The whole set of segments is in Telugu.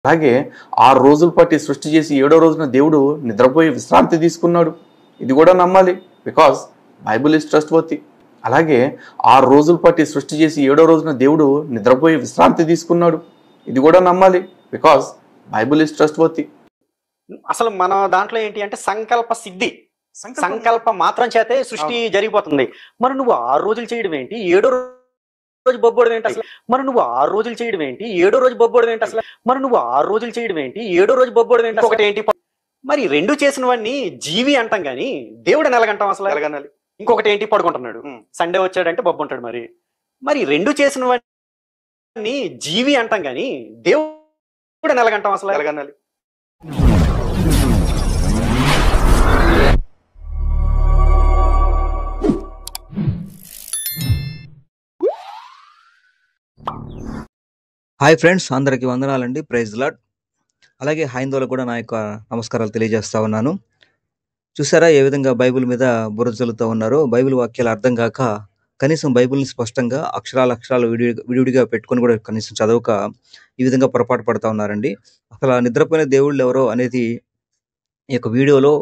అలాగే 6 రోజులు పట్టి సృష్టి చేసి 7వ రోజున దేవుడు నిద్రపోయి విశ్రాంతి తీసుకున్నాడు. ఇది కూడా నమ్మాలి, బికాజ్ బైబిల్ ఇస్ ట్రస్ట్వర్తీ. అలాగే 6 రోజులు పట్టి సృష్టి చేసి 7వ రోజున దేవుడు నిద్రపోయి విశ్రాంతి తీసుకున్నాడు. ఇది కూడా నమ్మాలి, బికాజ్ బైబిల్ ఇస్ ట్రస్ట్వర్తీ. అసలు మన దాంట్లో ఏంటి అంటే సంకల్ప సిద్ధి, సంకల్ప మాత్రం చేతే సృష్టి జరిగిపోతుంది. మరి నువ్వు 6 రోజులు చేయడం ఏంటి, 7వ రోజు బొబ్బోడం ఏంటి అసలు? మరి నువ్వు 6 రోజులు చేయడం ఏంటి, 7వ రోజు బొబ్బోడం ఏంటి అసలు? మరి నువ్వు 6 రోజులు చేయడం ఏంటి, 7వ రోజు బొబ్బోడం ఏంటి? ఒకటి ఏంటి, మరి రెండు చేసిన వాడిని జీవి అంటాం గాని దేవుడు ఎలాగంటాం అసలు? ఎలాగనాలి? ఇంకొకటి ఏంటి, పడుకుంటున్నాడు. సండే వచ్చాడంటే బొబ్బు ఉంటాడు. మరి రెండు చేసిన వాడిని జీవి అంటాం గాని దేవుడు ఎలాగంటాం అసలు? ఎలాగనాలి? హాయ్ ఫ్రెండ్స్, అందరికీ వందనాలండి. Praise Lord. అలాగే హైందవులకు కూడా నా యొక్క నమస్కారాలు తెలియజేస్తా ఉన్నాను. చూసారా ఏ విధంగా బైబిల్ మీద బురద చల్లుతూ ఉన్నారో? బైబిల్ వాక్యాలు అర్థం కాక కనీసం బైబిల్ని స్పష్టంగా అక్షరాలు విడివిడిగా పెట్టుకొని కూడా కనీసం చదవక ఈ విధంగా పొరపాటు పడుతూ ఉన్నారండి. అసలు నిద్రపోయిన దేవుళ్ళు ఎవరో అనేది ఈ యొక్క వీడియోలో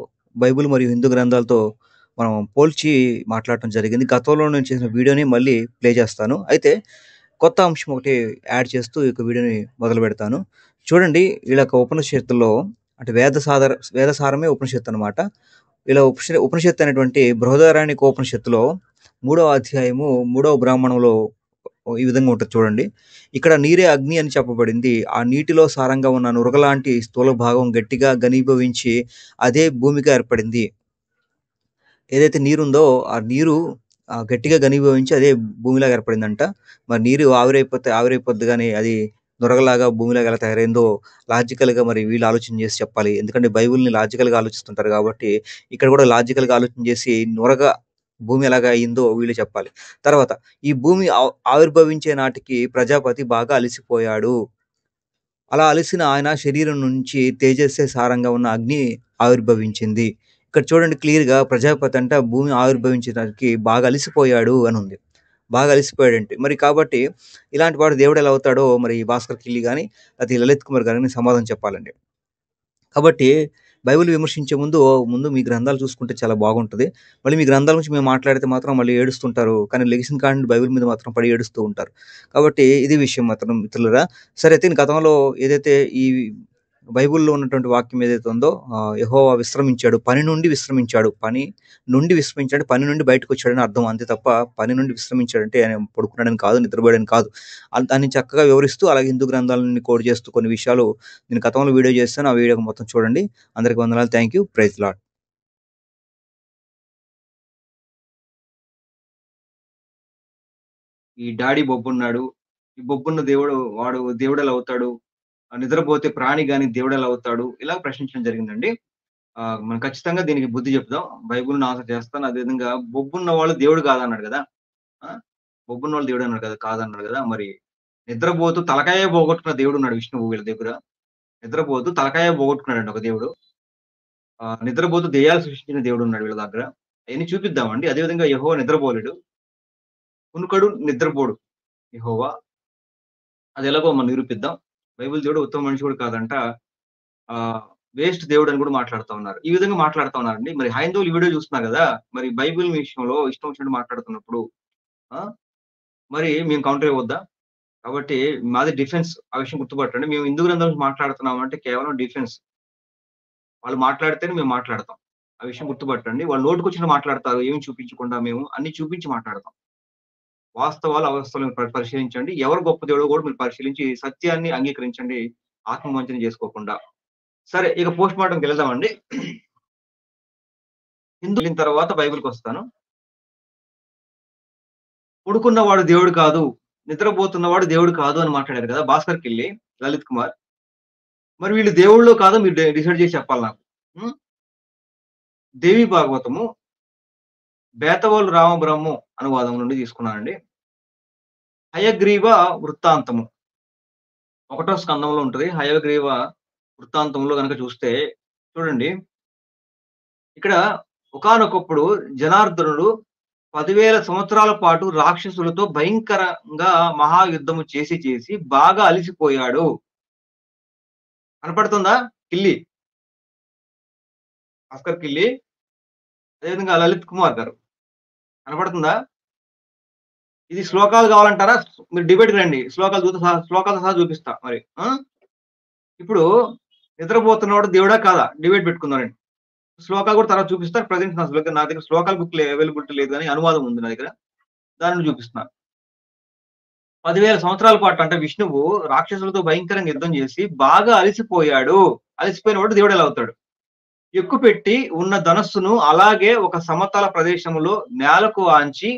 బైబిల్ మరియు హిందూ గ్రంథాలతో మనం పోల్చి మాట్లాడటం జరిగింది. గతంలో నేను చేసిన వీడియోని మళ్ళీ ప్లే చేస్తాను. అయితే కొత్త అంశం ఒకటి యాడ్ చేస్తూ ఈ యొక్క వీడియోని మొదలు పెడతాను. చూడండి, వీళ్ళ యొక్క ఉపనిషత్తుల్లో అంటే వేదసారమే ఉపనిషత్తు అనమాట. ఇలా ఉపనిషత్తు అనేటువంటి బృహదారణ్యక ఉపనిషత్తులో 3వ అధ్యాయము 3వ బ్రాహ్మణంలో ఈ విధంగా ఉంటుంది. చూడండి, ఇక్కడ నీరే అగ్ని అని చెప్పబడింది. ఆ నీటిలో సారంగా ఉన్న నురగలాంటి స్థూల భాగం గట్టిగా ఘనీభవించి అదే భూమిగా ఏర్పడింది. ఏదైతే నీరుందో ఆ నీరు గట్టిగా ఘనీభవించి అదే భూమిలాగా ఏర్పడిందంట. మరి నీరు ఆవిరైపోద్ది కానీ అది నొరగలాగా భూమిలాగా ఎలా తయారైందో లాజికల్గా మరి వీళ్ళు ఆలోచన చేసి చెప్పాలి. ఎందుకంటే బైబిల్ని లాజికల్గా ఆలోచిస్తుంటారు కాబట్టి ఇక్కడ కూడా లాజికల్గా ఆలోచన చేసి నొరగ భూమి ఎలాగా అయిందో వీళ్ళు చెప్పాలి. తర్వాత, ఈ భూమి ఆవిర్భవించే నాటికి ప్రజాపతి బాగా అలసిపోయాడు. అలా అలసిన ఆయన శరీరం నుంచి తేజస్సే సారంగా ఉన్న అగ్ని ఆవిర్భవించింది. ఇక్కడ చూడండి క్లియర్గా ప్రజాపతి అంట భూమి ఆవిర్భవించడానికి బాగా అలసిపోయాడు అని ఉంది. బాగా అలసిపోయాడంటే మరి కాబట్టి ఇలాంటి వాడు దేవుడు ఎలా అవుతాడో మరి భాస్కర్ కిల్లి కానీ అది లలిత్ కుమార్ గారిని సమాధానం చెప్పాలండి. కాబట్టి బైబిల్ విమర్శించే ముందు మీ గ్రంథాలు చూసుకుంటే చాలా బాగుంటుంది. మళ్ళీ మీ గ్రంథాల నుంచి మేము మాట్లాడితే మాత్రం మళ్ళీ ఏడుస్తుంటారు, కానీ లెగిసిన కాండి బైబిల్ మీద మాత్రం పడి ఏడుస్తూ ఉంటారు. కాబట్టి ఇది విషయం మాత్రం మిత్రులరా. సరే అయితే గతంలో ఏదైతే ఈ బైబిల్లో ఉన్నటువంటి వాక్యం ఏదైతే ఉందో యెహోవా విశ్రమించాడు, పని నుండి విశ్రమించాడు, పని నుండి బయటకు వచ్చాడని అర్థం. అంతే తప్ప పని నుండి విశ్రమించాడంటే ఆయన పడుకున్నాడని కాదు, నిద్రపోయాడని కాదు. దాన్ని చక్కగా వివరిస్తూ అలాగే హిందూ గ్రంథాలని కోడ్ చేస్తూ కొన్ని విషయాలు నేను గతంలో వీడియో చేస్తాను. ఆ వీడియో మొత్తం చూడండి. అందరికీ వందనాలు. Thank you. Praise Lord. ఈ డాడీ బొబ్బున్నాడు, ఈ బొబ్బున్న వాడు దేవుడు ఎలా అవుతాడు, నిద్రపోతే ప్రాణి గాని దేవుడు ఎలా అవుతాడు, ఇలా ప్రశ్నించడం జరిగిందండి. మనం ఖచ్చితంగా దీనికి బుద్ధి చెప్దాం. బైబిల్ని ఆన్సర్ చేస్తాను. అదేవిధంగా బొబ్బున్న వాళ్ళు దేవుడు కాదన్నాడు కదా. బొబ్బున్న వాళ్ళు దేవుడు అన్నాడు కదా, కాదన్నాడు కదా. మరి నిద్రపోతూ తలకాయ పోగొట్టుకున్న దేవుడు ఉన్నాడు విష్ణువు వీళ్ళ దగ్గర. నిద్రపోతూ తలకాయ పోగొట్టుకున్నాడండి ఒక దేవుడు. నిద్రపోతూ దెయ్యాలు సృష్టించిన దేవుడు ఉన్నాడు వీళ్ళ దగ్గర. అవన్నీ చూపిద్దామండి. అదేవిధంగా యెహోవా నిద్రపోలేడు, కునుకడు, నిద్రపోడు యెహోవా. అది ఎలాగో మనం నిరూపిద్దాం. బైబిల్ దేవుడు ఉత్తమ మనిషి కూడా కాదంట, వేస్ట్ దేవుడు అని కూడా మాట్లాడుతూ ఉన్నారు. ఈ విధంగా మాట్లాడుతూ ఉన్నారండి. మరి హైందవులు ఈ వీడియో చూస్తున్నారు కదా, మరి బైబిల్ విషయంలో ఇష్టం వచ్చినట్టు మాట్లాడుతున్నప్పుడు మరి మేము కౌంటర్ ఇవ్వద్దా? కాబట్టి మాది డిఫెన్స్. ఆ విషయం గుర్తుపట్టండి. మేము హిందూ గ్రంథం నుంచి మాట్లాడుతున్నాం అంటే కేవలం డిఫెన్స్. వాళ్ళు మాట్లాడితేనే మేము మాట్లాడతాం. ఆ విషయం గుర్తుపట్టండి. వాళ్ళు నోటుకొచ్చినట్టు మాట్లాడతారు, ఏమి చూపించకుండా. మేము అన్ని చూపించి మాట్లాడతాం. వాస్తవాలు అవస్థలను పరిశీలించండి. ఎవరు గొప్ప దేవుడో కూడా మీరు పరిశీలించి సత్యాన్ని అంగీకరించండి, ఆత్మవంచన చేసుకోకుండా. సరే, ఇక పోస్ట్ మార్టంకి వెళ్దామండి. హిందూ వెళ్ళిన తర్వాత బైబిల్కి వస్తాను. పడుకున్నవాడు దేవుడు కాదు, నిద్రపోతున్నవాడు దేవుడు కాదు అని మాట్లాడారు కదా భాస్కర్ కిల్లి, లలిత్ కుమార్. మరి వీళ్ళు దేవుళ్ళో కాదో మీరు డిసైడ్ చేసి చెప్పాలి నాకు. దేవి భాగవతము బేతవాళ్ళు రామబ్రహ్మం అనువాదం నుండి తీసుకున్నానండి. హయగ్రీవ వృత్తాంతము 1వ స్కందంలో ఉంటుంది. హయగ్రీవ వృత్తాంతంలో కనుక చూస్తే చూడండి, ఇక్కడ ఒకానొకప్పుడు జనార్దనుడు 10,000 సంవత్సరాల పాటు రాక్షసులతో భయంకరంగా మహాయుద్ధము చేసి బాగా అలిసిపోయాడు. కనపడుతుందా? కిల్లి, భాస్కర్ కిల్లి, అదేవిధంగా లలిత్ కుమార్ గారు కనపడుతుందా? ఇది శ్లోకాలు కావాలంటారా? మీరు డిబేట్కి రండి, శ్లోకాలతో సహా చూపిస్తా మరి. ఇప్పుడు నిద్రపోతున్నవాడు దేవుడా కాదా డిబేట్ పెట్టుకుందామండి. శ్లోకాలు కూడా తర్వాత చూపిస్తారు. ప్రజెంట్ నా దగ్గర శ్లోకాల బుక్ అవైలబిలిటీ లేదు, కానీ అనువాదం ఉంది నా దగ్గర, దాన్ని చూపిస్తున్నా. 10,000 సంవత్సరాల పాటు అంటే విష్ణువు రాక్షసులతో భయంకరంగా యుద్ధం చేసి బాగా అలసిపోయాడు. అలసిపోయిన వాడు దేవుడు ఎలా అవుతాడు? ఎక్కుపెట్టి ఉన్న ధనస్సును అలాగే ఒక సమతల ప్రదేశంలో నేలకు ఆంచి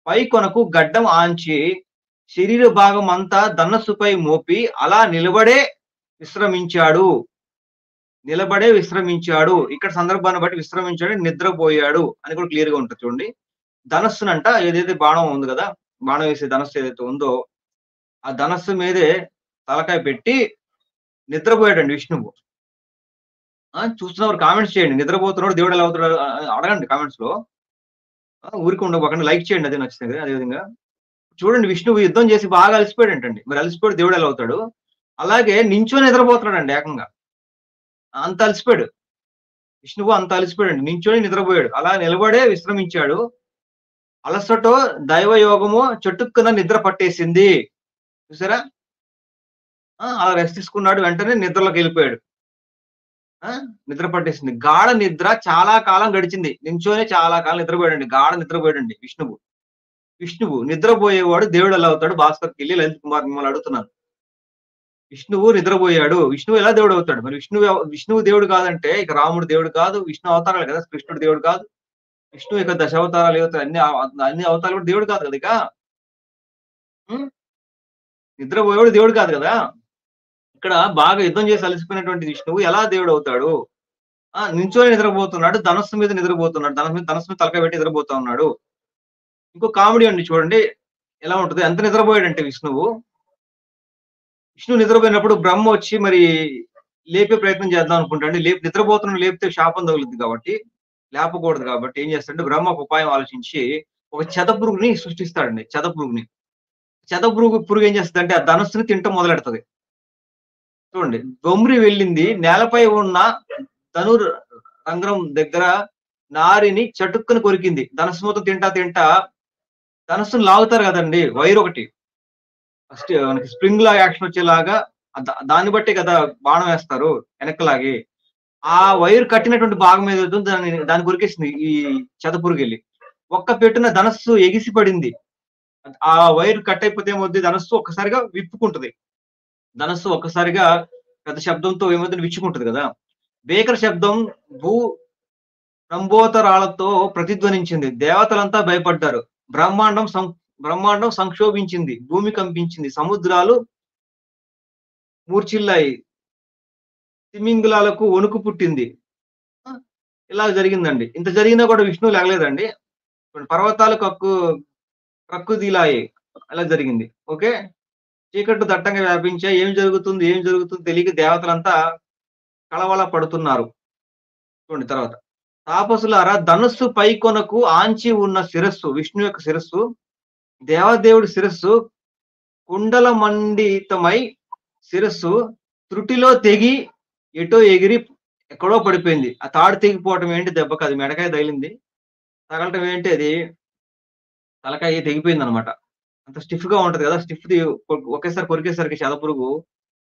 పై కొనకు గడ్డం ఆంచి శరీర భాగం అంతా ధనస్సుపై మోపి అలా నిలబడే విశ్రమించాడు. ఇక్కడ సందర్భాన్ని బట్టి విశ్రమించాడు, నిద్రపోయాడు అని కూడా క్లియర్ గా ఉంటుంది. చూడండి, ధనస్సునంట ఏదైతే బాణం ఉంది కదా, బాణం వేసే ధనస్సు ఏదైతే ఉందో ఆ ధనస్సు మీదే తలకాయ పెట్టి నిద్రపోయాడండి విష్ణువు. చూస్తున్నవారు కామెంట్స్ చేయండి. నిద్రపోతున్నాడు దేవుడు ఎలా అవుతాడు అడగండి కామెంట్స్ లో. ఊరికి ఉండబోకండి, లైక్ చేయండి అదే నచ్చితే. అదేవిధంగా చూడండి, విష్ణువు యుద్ధం చేసి బాగా అలసిపోయాడు అంటండి. మరి అలసిపోయాడు దేవుడు ఎలా అవుతాడు? అలాగే నించొని నిద్రపోతున్నాడు అండి ఏకంగా. అంత అలసిపోయాడు విష్ణువు, అంత అలసిపోయాడు, నించొని నిద్రపోయాడు. అలా నిలబడే విశ్రమించాడు. అలసటో దైవయోగమో చటుక్కున నిద్ర పట్టేసింది. చూసారా? అలా రెస్ట్ తీసుకున్నాడు, వెంటనే నిద్రలోకి వెళ్ళిపోయాడు. నిద్ర పట్టేసింది. గాఢ నిద్ర చాలా కాలం గడిచింది. నించోనే చాలా కాలం నిద్రపోయాడండి, గాఢ నిద్రపోయాడండి విష్ణువు నిద్రపోయేవాడు దేవుడు ఎలా అవుతాడు? భాస్కర్కి వెళ్ళి లలిత్ కుమార్ మిమ్మల్ని అడుగుతున్నాను. విష్ణువు నిద్రపోయాడు, విష్ణువు ఎలా దేవుడు అవుతాడు? మరి విష్ణువు దేవుడు కాదంటే ఇక రాముడు దేవుడు కాదు, విష్ణు అవతారాలు కదా, కృష్ణుడు దేవుడు కాదు, విష్ణువు ఇక దశావతారాలు అన్ని అవతారాలు కూడా దేవుడు కాదు కదా. ఇక నిద్రపోయేవాడు దేవుడు కాదు కదా. ఇక్కడ బాగా యుద్ధం చేసి అలసిపోయినటువంటి విష్ణువు ఎలా దేవుడు అవుతాడు? నించోని నిద్రపోతున్నాడు, ధనస్సు మీద నిద్రపోతున్నాడు, ధనస్సు మీద తలకాయ పెట్టి నిద్రపోతా ఉన్నాడు. ఇంకో కామెడీ అండి, చూడండి ఎలా ఉంటుంది. ఎంత నిద్రపోయాడంటే విష్ణువు నిద్రపోయినప్పుడు బ్రహ్మ వచ్చి మరి లేపే ప్రయత్నం చేద్దాం అనుకుంటాడు. నిద్రపోతున్నాడు, లేపితే శాపం తగులుద్ది కాబట్టి, లేపకూడదు కాబట్టి ఏం చేస్తాడంటే బ్రహ్మ ఒక ఉపాయం ఆలోచించి ఒక చెదపురుగుని సృష్టిస్తాడండి. చెదపురుగు ఏం చేస్తుందంటే ఆ ధనస్సుని తింటం మొదలెడుతుంది. చూడండి, బొమ్మిరి వెళ్ళింది, నేలపై ఉన్న ధనుర్ రంధ్రం దగ్గర నారిని చటుక్కుని కొరికింది. ధనస్సు మొత్తం తింటా ధనస్సును లాగుతారు కదండి, వైర్ ఒకటి మనకి స్ప్రింగ్ లాగా యాక్షన్ వచ్చేలాగా, దాన్ని బట్టే కదా బాణం వేస్తారు వెనక్కలాగి. ఆ వైర్ కట్టినటువంటి భాగం మీద దాన్ని కొరికేసింది ఈ చెదపురుగు వెళ్ళి. ఒక్క పెట్టున ధనస్సు ఎగిసి పడింది. ఆ వైర్ కట్ అయిపోతే ఏమవుద్ది? ధనస్సు ఒక్కసారిగా విప్పుకుంటది. ధనస్సు ఒక్కసారిగా పెద్ద శబ్దంతో ఏమవుతుంది? విచ్చుకుంటది కదా. భీకర శబ్దం రంబోతరాలతో ప్రతిధ్వనించింది. దేవతలంతా భయపడ్డారు. బ్రహ్మాండం సంక్షోభించింది, భూమి కంపించింది, సముద్రాలు మూర్చిల్లాయి, తిమింగలాలకు వణుకు పుట్టింది. ఇలా జరిగిందండి. ఇంత జరిగినా కూడా విష్ణువు లేగలేదండి. పర్వతాలు కక్కుదిలాయి, అలా జరిగింది. ఓకే, చీకట్లు దట్టంగా వ్యాపించాయి. ఏం జరుగుతుంది తెలియక దేవతలంతా కలవల పడుతున్నారు. చూడండి తర్వాత, తాపసులారా, ధనుస్సు పై కొనకు ఆంచి ఉన్న శిరస్సు, విష్ణు యొక్క శిరస్సు, దేవదేవుడి శిరస్సు కుండల మండితమై శిరస్సు త్రుటిలో తెగి ఎటో ఎగిరి ఎక్కడో పడిపోయింది. ఆ తాడు తెగిపోవటం ఏంటి? దెబ్బకి అది మెడకాయ తగిలింది. తగలటం ఏంటి? అది తలకాయ తెగిపోయింది అనమాట. అంత స్టిఫ్ గా ఉంటది కదా, స్టిఫ్ ఒకేసారి కొరికేసరికి చెదపురుగు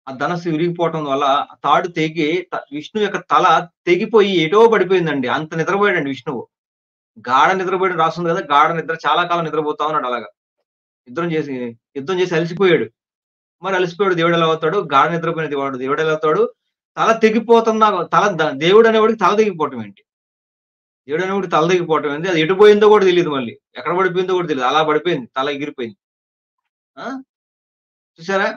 ఆ ధనస్సు విరిగిపోవటం వల్ల తాడు తెగి విష్ణు యొక్క తల తెగిపోయి ఎటో పడిపోయిందండి. అంత నిద్రపోయాడండి విష్ణువు. గాఢ నిద్రపోయాడు రాస్తుంది కదా, గాఢ నిద్ర, చాలా కాలం నిద్రపోతా ఉన్నాడు. అలాగా యుద్ధం చేసి అలసిపోయాడు. మరి అలసిపోయాడు దేవుడు ఎలా అవుతాడు? గాఢ నిద్రపోయిన దేవుడు ఎలా అవుతాడు? తల తెగిపోతున్నా దేవుడు అనేవాడికి తల తెగిపోవటం ఏంటి? దేవుడు అనేవాడికి తల తెగిపోవటం ఏంటి? అది ఎటు పోయిందో కూడా తెలియదు, మళ్ళీ ఎక్కడ పడిపోయిందో కూడా తెలియదు, అలా పడిపోయింది, తల ఎగిరిపోయింది. చూసారా?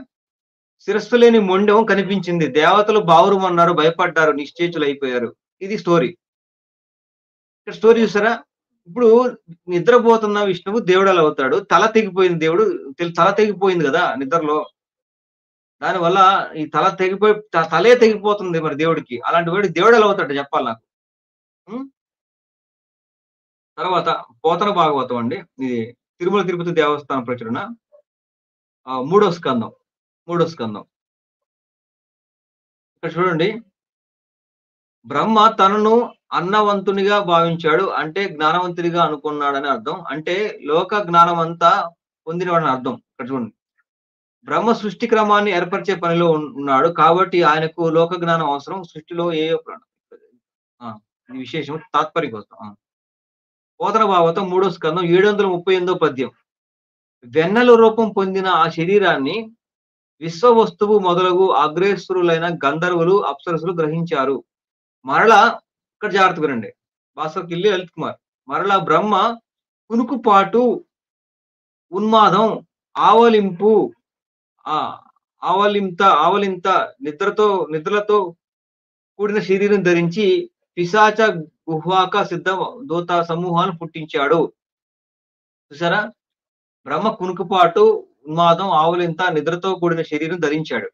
శిరస్సు లేని మొండెం కనిపించింది. దేవతలు బావురుమన్నారు, భయపడ్డారు, నిశ్చేతులు అయిపోయారు. ఇది స్టోరీ. ఇక్కడ స్టోరీ చూసారా? ఇప్పుడు నిద్రపోతున్న విష్ణువు దేవుడు ఎలా అవుతాడు? తల తెగిపోయింది కదా నిద్రలో, దానివల్ల ఈ తలే తెగిపోతుంది మరి దేవుడికి. అలాంటి వాడు దేవుడు ఎలా అవుతాడు చెప్పాలి నాకు. తర్వాత పోతన భాగవతం అండి, ఇది తిరుమల తిరుపతి దేవస్థానం ప్రచురణ, 3వ స్కందం. ఇక్కడ చూడండి, బ్రహ్మ తనను అన్నవంతునిగా భావించాడు అంటే జ్ఞానవంతునిగా అనుకున్నాడని అర్థం. అంటే లోక జ్ఞానం అంతా పొందినవాడని అర్థం. ఇక్కడ చూడండి, బ్రహ్మ సృష్టి క్రమాన్ని ఏర్పరిచే పనిలో ఉన్నాడు కాబట్టి ఆయనకు లోక జ్ఞానం అవసరం. సృష్టిలో ఏ ఆ, ఇది విశేషం తాత్పర్య కోసం. పోతన భాగవతం 3వ స్కందం 738వ పద్యం. వెన్నెల రూపం పొందిన ఆ శరీరాన్ని విశ్వ వస్తువు మొదలగు అగ్రేసురులైన గంధర్వులు అప్సరసులు గ్రహించారు. మరలా ఇక్కడ జాగ్రత్త వినండి, భాస్కర్ కిల్లి లలిత్ కుమార్. మరలా బ్రహ్మ కునుకుపాటు, ఉన్మాదం, ఆవలింపు, ఆ ఆవలింత నిద్రలతో కూడిన శరీరం ధరించి పిశాచ గుహ్వాక సిద్ధ దూత సమూహాలను పుట్టించాడు. చూసారా, బ్రహ్మ కునుకుపాటు, ఉన్మాదం, ఆవులింత, నిద్రతో కూడిన శరీరం ధరించాడు.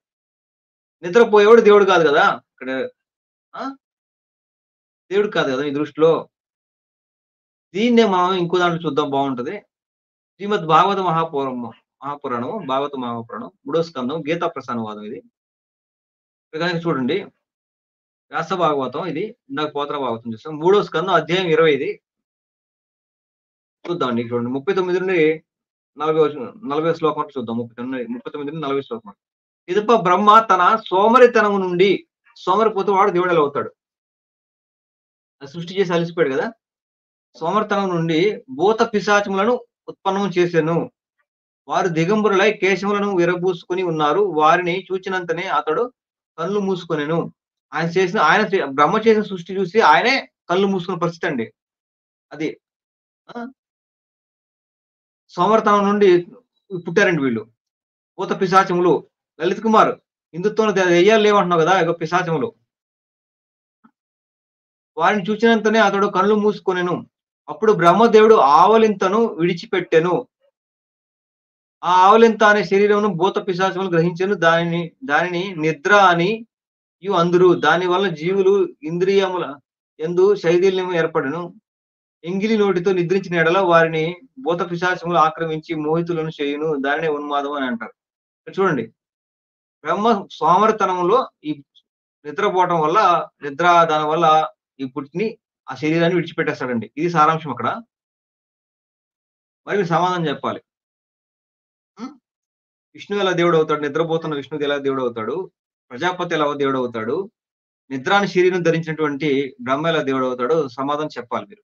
నిద్రపోయేవాడు దేవుడు కాదు కదా ఇక్కడ. ఆ దేవుడు కాదు కదా ఈ దృష్టిలో. దీన్నే మనం ఇంకో దాంట్లో చూద్దాం, బాగుంటది. శ్రీమద్ భాగవత మహాపురాణం 3వ స్కందం గీతా ప్రసానవాదం. ఇది కనుక చూడండి, వ్యాస భాగవతం, ఇది ఇందాక పోతన భాగవతం చూస్తాం. 3వ స్కందం అధ్యాయం 20. ఇది చూద్దాం. చూడండి 39 నుండి 40 శ్లోకం వరకు చూద్దాం. 39 నుండి 40 శ్లోకం. ఇదప బ్రహ్మ తన సోమరితనము నుండి, సోమరిపోతే వాడు దేవుడు ఎలా అవుతాడు? సృష్టి చేసి అలిసిపోయాడు కదా. సోమరితనం నుండి భూత పిశాచములను ఉత్పన్నం చేసెను. వారు దిగంబరులై కేశములను విరబూసుకుని ఉన్నారు. వారిని చూచినంతనే అతడు కళ్ళు మూసుకొనెను. ఆయన బ్రహ్మ చేసిన సృష్టి చూసి ఆయనే కళ్ళు మూసుకున్న పరిస్థితి అండి అది. సోమరితనం నుండి పుట్టారండి వీళ్ళు, భూత పిశాచములు. లలిత్ కుమార్, హిందుత్వం దెయ్యాలు లేవంటున్నావు కదా, ఇక పిశాచములు. వారిని చూచినంతనే అతడు కళ్ళు మూసుకొనెను. అప్పుడు బ్రహ్మదేవుడు ఆవలింతను విడిచిపెట్టెను. ఆ ఆవలింత అనే శరీరమును భూత పిశాచములు గ్రహించెను. దానిని నిద్ర అని అందురు. దాని వల్ల జీవులు ఇంద్రియముల యందు శైథిల్యం ఏర్పడెను. ఎంగిలి నోటితో నిద్రించిన ఎడల వారిని భూత పిశాచములు ఆక్రమించి మోహితులను చేయును. దానినే ఉన్మాదం అని అంటారు. చూడండి, బ్రహ్మ సోమరితనంలో ఈ నిద్రపోవటం వల్ల, దాని వల్ల ఈ పుట్టిని, ఆ శరీరాన్ని విడిచిపెట్టేస్తాడండి. ఇది సారాంశం అక్కడ. మరి మీరు సమాధానం చెప్పాలి. విష్ణు ఎలా దేవుడు అవుతాడు? నిద్రపోతున్న విష్ణువు ఎలా దేవుడు అవుతాడు? ప్రజాపతి ఎలా దేవుడు అవుతాడు? నిద్రాని శరీరం ధరించినటువంటి బ్రహ్మ ఎలా దేవుడు అవుతాడు? సమాధానం చెప్పాలి మీరు.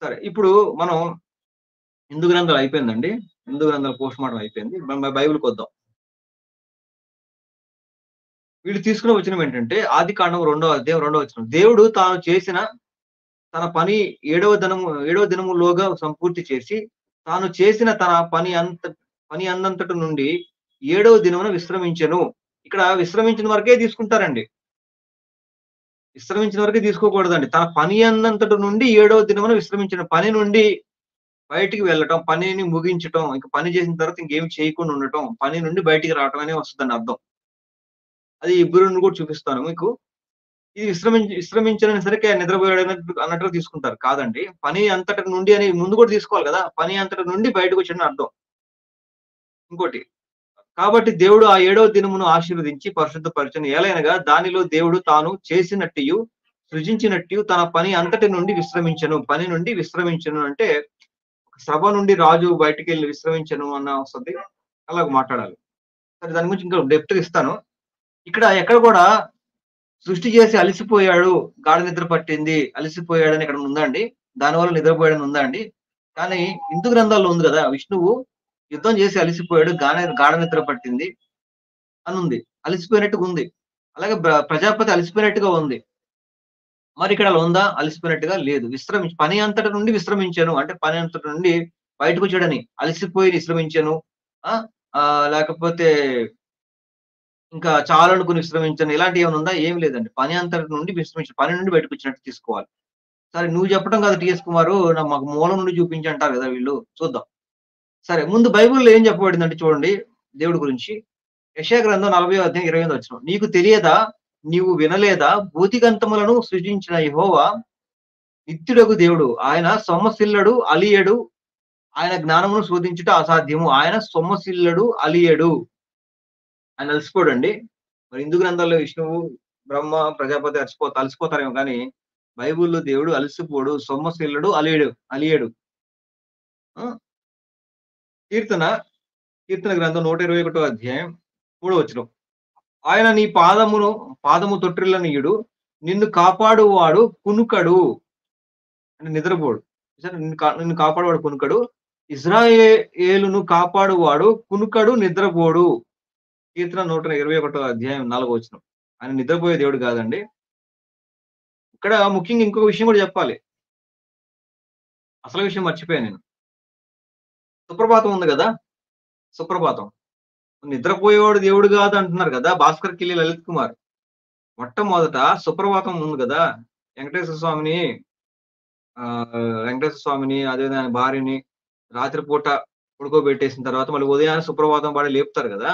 సరే, ఇప్పుడు మనం హిందూ గ్రంథాలు అయిపోయిందండి. హిందూ గ్రంథాల పోస్ట్ మార్టం అయిపోయింది. బైబిల్కి వద్దాం. వీళ్ళు తీసుకున్న వచనం ఏంటంటే ఆది కాండం 2వ అధ్యాయం 2వ వచనం. దేవుడు తాను చేసిన తన పని 7వ దినములోగా సంపూర్తి చేసి, తాను చేసిన తన పని అన్నంతటి నుండి 7వ దినమున విశ్రమించెను. ఇక్కడ విశ్రమించిన వరకే తీసుకుంటారండి. విశ్రమించిన వరకే తీసుకోకూడదండి. తన పని అన్నంతటి నుండి 7వ దినమున విశ్రమించిన. పని నుండి బయటికి వెళ్ళటం, పనిని ముగించటం, ఇంకా పని చేసిన తర్వాత ఇంకేమి చేయకుండా ఉండటం, పని నుండి బయటికి రావటం అనే వస్తుందని అర్థం. అది ఇబ్బరుని కూడా చూపిస్తాను మీకు. ఇది విశ్రమించని సరికి నిద్రపోయాడు అన్నట్టుగా తీసుకుంటారు. కాదండి, పని అంతటి నుండి అని ముందు కూడా తీసుకోవాలి కదా. పని అంతటి నుండి బయటకు వచ్చిన అర్థం. ఇంకోటి, కాబట్టి దేవుడు ఆ 7వ దినమును ఆశీర్వదించి పరిశుద్ధపరచను. ఎలైనగా దానిలో దేవుడు తాను చేసినట్టు సృజించినట్టు తన పని అంతటి నుండి విశ్రమించను. పని నుండి విశ్రమించను అంటే సభ నుండి రాజు బయటికి వెళ్ళి విశ్రమించను అన్న వస్తుంది. అలాగ మాట్లాడాలి. సరే, దాని గురించి ఇంకా డెప్త్ ఇస్తాను. ఇక్కడ ఎక్కడ కూడా సృష్టి చేసి అలసిపోయాడు, గాఢ నిద్ర పట్టింది, అలసిపోయాడని ఇక్కడ ఉందండి. దానివల్ల నిద్రపోయాడని ఉందండి. కానీ హిందూ గ్రంథాల్లో ఉంది కదా, విష్ణువు యుద్ధం చేసి అలసిపోయాడు, గాఢ నిద్ర పట్టింది అని ఉంది. అలసిపోయినట్టుగా ఉంది. అలాగే ప్రజాపతి అలసిపోయినట్టుగా ఉంది. మరి ఇక్కడ అలా ఉందా? అలసిపోయినట్టుగా లేదు. పని అంతటి నుండి విశ్రమించాను అంటే పని అంతటి నుండి బయటకు వచ్చాడని. అలసిపోయి విశ్రమించాను, లేకపోతే ఇంకా చాలా అనుకుని విశ్రమించాను, ఇలాంటి ఏమైనా ఉందా? ఏం లేదండి. పని అంతటి నుండి విశ్రమించాను, పని నుండి బయటకు వచ్చినట్టు తీసుకోవాలి. సరే, నువ్వు చెప్పడం కాదు టిఎస్ కుమారు, మాకు మూలం నుండి చూపించి అంటారు కదా వీళ్ళు. చూద్దాం. సరే, ముందు బైబిల్లో ఏం చెప్పబడిందంటే చూడండి దేవుడి గురించి. యెషయా గ్రంథం 40వ అధ్యాయం 28వ వచనం. నీకు తెలియదా, నీవు వినలేదా, భూతిగంతములను సృజించిన యెహోవా నిత్యుడగు దేవుడు. ఆయన సొమ్మసిల్లడు, అలియడు. ఆయన జ్ఞానమును శోధించుట అసాధ్యము. ఆయన సొమ్మసిల్లడు, అలియడు. ఆయన అలసిపోడండి. మరి హిందూ గ్రంథాల్లో విష్ణువు, బ్రహ్మ, ప్రజాపతి అలసిపోతారేమో కానీ బైబిల్‌లో దేవుడు అలసిపోడు, సొమ్మసిల్లడు, అలియడు. ఆ! కీర్తన కీర్తన గ్రంథం 121 అధ్యాయం 3వ వచనం. ఆయన నీ పాదము తొట్రిల్లనీయుడు, నిన్ను కాపాడువాడు కునుకడు. అంటే నిద్రపోడు. చూసారా? నిన్ను కాపాడువాడు కునుకడు. ఇశ్రాయేలును కాపాడువాడు కునుకడు, నిద్రపోడు. కీర్తన 121 అధ్యాయం 4వ వచనం. ఆయన నిద్రపోయే దేవుడు కాదండి. ఇక్కడ ముఖ్యంగా ఇంకొక విషయం కూడా చెప్పాలి. అసలు విషయం మర్చిపోయాను నేను. సుప్రభాతం ఉంది గదా! సుప్రభాతం. నిద్రపోయేవాడు దేవుడు కాదు అంటున్నారు కదా! భాస్కర్ కిల్లి లలిత్ కుమార్. మొట్టమొదట సుప్రభాతం ఉంది గదా! వెంకటేశ్వర స్వామిని వెంకటేశ్వర స్వామిని అదేవిధంగా ఆయన భార్యని రాత్రిపూట పడుకోబెట్టేసిన తర్వాత మళ్ళీ ఉదయాన్నే సుప్రభాతం పాడి లేపుతారు గదా!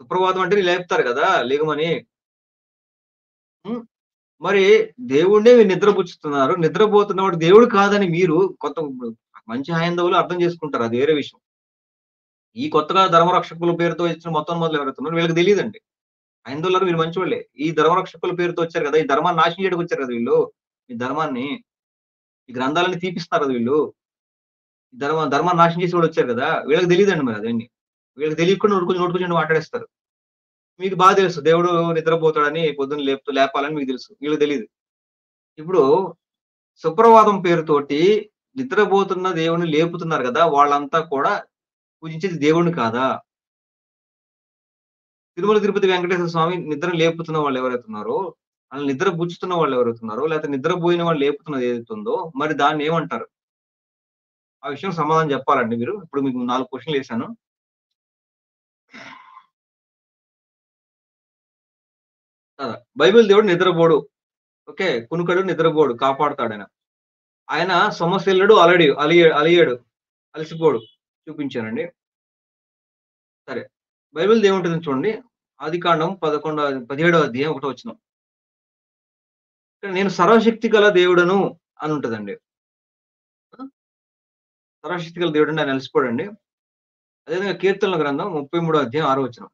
సుప్రభాతం అంటే లేపుతారు గదా! లెగమని. హ్మ్. మరి దేవుడినే మీరు నిద్రపుచ్చుతున్నారు. నిద్రపోతున్నవాడు దేవుడు కాదని మీరు మంచి హైందవులు అర్థం చేసుకుంటారు. అది వేరే విషయం. ఈ కొత్తగా ధర్మరక్షకుల పేరుతో ఇచ్చిన మొత్తం మొదలు ఎవరైతున్నారో వీళ్ళకి తెలీదండి. హైందవులారా మీరు మంచోళ్ళే. ఈ ధర్మరక్షకుల పేరుతో వచ్చారు కదా! ఈ ధర్మాన్ని నాశనం చేయడానికి వచ్చారు కదా వీళ్ళు. ఈ ధర్మాన్ని, ఈ గ్రంథాలన్నీ తీపిస్తున్నారు కదా వీళ్ళు. ఈ ధర్మాన్ని నాశనం చేసి వాళ్ళు వచ్చారు కదా! వీళ్ళకి తెలీదండి మరి అదన్నీ. వీళ్ళకి తెలియకుండా నోటుకొచ్చినట్టు మాట్లాడేస్తారు. మీకు బాగా తెలుసు దేవుడు నిద్రపోతాడని పొద్దున్న లేపాలని మీకు తెలుసు. వీళ్ళకి తెలీదు. ఇప్పుడు సుప్రభాతం పేరుతోటి నిద్రపోతున్న దేవుడిని లేపుతున్నారు కదా! వాళ్ళంతా కూడా పూజించేది దేవుడిని కాదా? తిరుమల తిరుపతి వెంకటేశ్వర స్వామి నిద్ర లేపుతున్న వాళ్ళు ఎవరైతే ఉన్నారో, ఆళ్ళు నిద్ర బుచ్చుతున్న వాళ్ళు ఎవరైతే ఉన్నారో, లేకపోతే నిద్రపోయిన వాళ్ళు లేపుతున్నది ఏదైతే ఉందో, మరి దాన్ని ఏమంటారు? ఆ విషయం సమాధానం చెప్పాలండి మీరు. ఇప్పుడు మీకు 4 క్వెషన్‌లు ఏసాను. బైబిల్ దేవుడు నిద్రపోడు. ఓకే. కునుకడు, నిద్రపోడు, కాపాడుతాడాయన. ఆయన సొమ్మసిల్లడు, అలియడు, అలసిపోడు చూపించానండి. సరే. బైబిల్‌లో ఏముంటుందో చూడండి. ఆదికాండం 17వ అధ్యాయం 1వ వచనం. నేను సర్వశక్తి గల దేవుడను అని ఉంటదండి. ఆ! సర్వశక్తి గల దేవుడని ఆయన అలసిపోడండి. అదేవిధంగా కీర్తనల గ్రంథం 33వ అధ్యాయం 6వ వచనం.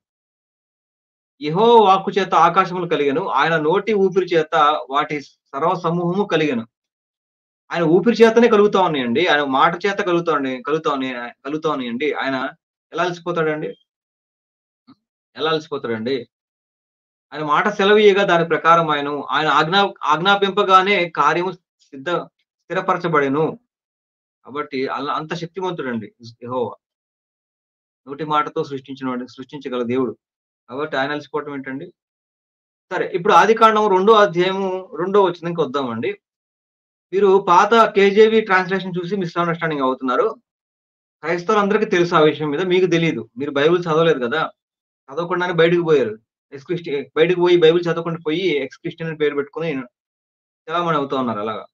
యెహోవా వాక్కు చేత ఆకాశములు కలిగెను. ఆయన నోటి ఊపిరి చేత వాటి సర్వ సమూహము కలిగెను. ఆయన ఊపిరి చేతనే కలుగుతా ఉన్నాయండి. ఆయన మాట చేత కలుగుతా ఉన్నాయండి. ఆయన ఎలా అలసిపోతాడండి? ఎలా అలసిపోతాడండి? ఆయన మాట సెలవీయగా దాని ప్రకారం ఆయన ఆజ్ఞాపింపగానే కార్యము స్థిరపరచబడెను. కాబట్టి అంత శక్తిమంతుడండి యెహోవా. నోటి మాటతో సృష్టించగల దేవుడు. కాబట్టి ఆయన అలసిపోవటం ఏంటండి? సరే. ఇప్పుడు ఆదికాండం 2వ అధ్యాయము 2వ వచనంకి వద్దామండి. మీరు పాత కేజేవి ట్రాన్స్‌లేషన్ చూసి మిస్‌అండర్‌స్టాండింగ్ అవుతున్నారు. క్రైస్తవులందరికీ తెలుసు ఆ విషయం మీద. మీకు తెలీదు. మీరు బైబిల్ చదవలేదు గదా! చదవకుండానే బయటికి పోయారు. బయటికి పోయి బైబిల్ చదవకుండా పోయి ఎక్స్ క్రిస్టియన్ అని పేరు పెట్టుకొని చలామణి అవుతా ఉన్నారు అలాగా.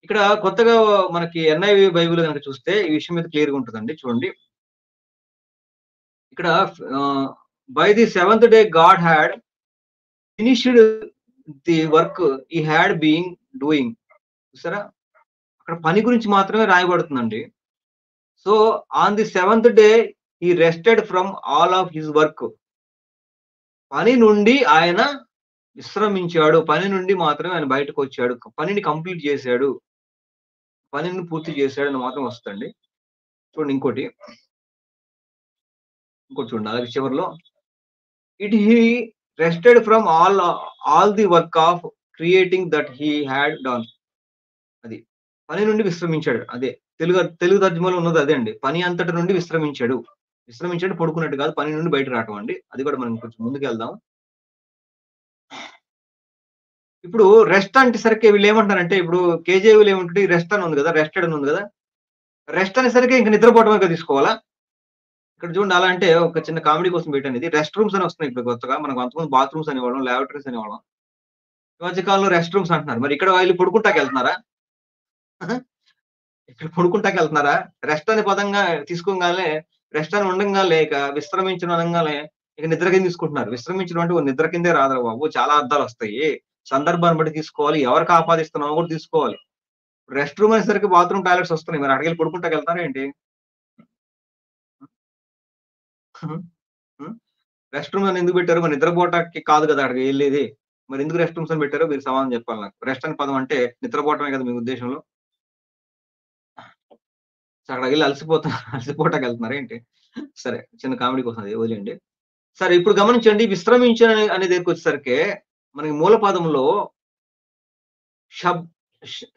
ఇక్కడ కొత్తగా మనకి ఎన్ఐవి బైబిల్ గనుక చూస్తే ఈ విషయం మీద క్లియర్‌గా ఉంటదండి. చూడండి. ఇక్కడ by the seventh day God had finished the work he had been doing. చూసారా? అక్కడ పని గురించి మాత్రమే రాయబడుతుందండి. So on the seventh day he rested from all of his work. పని నుండి ఆయన విశ్రమించాడు. పని నుండి మాత్రమే ఆయన బయటకొచ్చాడు. పనిని కంప్లీట్ చేశాడు. పనిని పూర్తి చేశాడని మాత్రం వస్తదండి. చూడండి ఇంకోటి చూడండి అలాగే చివరిలో he rested from all the work of creating that he had done. అది పని నుండి విశ్రమించాడు. అదే తెలుగు తర్జుమాలో ఉన్నది అదే అండి. పని అంతటి నుండి విశ్రమించాడు. విశ్రమించాడు పడుకున్నట్టు కాదు. పని నుండి బయట రావటం అండి. అది కూడా మనం కొంచెం ముందుకెళ్దాం. ఇప్పుడు రెస్ట్ అనేసరికి వీళ్ళు ఏమంటారంటే ఇప్పుడు కేజీవీలో ఏముంటది రెస్ట్ అని ఉంది కదా! రెస్టెడ్ అని ఉంది కదా! రెస్ట్ అనేసరికి ఇంక నిద్రపోవటమే తీసుకోవాలా? ఇక్కడ చూడండి అలా అంటే ఒక చిన్న కామెడీ కోసం పెట్టాను ఇది. రెస్ట్ రూమ్స్ అని వస్తున్నాయి ఇప్పుడు కొత్తగా. మనకు అంతకుముందు బాత్రూమ్స్ అనేవాళ్ళం, లాబరేటరీస్ అనేవాళ్ళం. ఈ మధ్య కాలంలో రెస్ట్ రూమ్స్ అంటున్నారు. మరి ఇక్కడ వీళ్ళు పడుకుంటాకెళ్తున్నారా? ఇక్కడ పడుకుంటాకెళ్తున్నారా? రెస్ట్ అనే పదంగా తీసుకోగానే రెస్ట్ అని ఉండంగానే ఇక విశ్రమించడం అనంగానే ఇక నిద్ర కింద తీసుకుంటున్నారు. విశ్రమించడం అంటే నిద్ర కిందే రాదురా బాబు. చాలా అర్థాలొస్తాయి. సందర్భాన్ని బట్టి తీసుకోవాలి. ఎవరికి ఆపాదిస్తున్నామో కూడా తీసుకోవాలి. రెస్ట్ రూమ్ అనేసరికి బాత్రూమ్, టాయిలెట్స్ వస్తున్నాయి. మరి అక్కడికెళ్ళి పడుకుంటాకెళ్తారా ఏంటి? రెస్ట్ రూమ్ అని ఎందుకు పెట్టారు? మరి నిద్రపోవటానికి కాదు కదా అక్కడికి వెళ్ళేది. మరి ఎందుకు రెస్ట్ రూమ్స్ అని పెట్టారో మీరు సమాధానం చెప్పాలి నాకు. రెస్ట్ అనే పదం అంటే నిద్రపోవటమే కదా మీ ఉద్దేశంలో? అక్కడికెళ్ళి అలసిపోవటానికి వెళ్తున్నారా ఏంటి? సరే, చిన్న కామెడీ కోసం అది వదిలేయండి. సరే, ఇప్పుడు గమనించండి, విశ్రమించను అనే దగ్గరికొచ్చేసరికి మనకి మూల పదంలో షబ్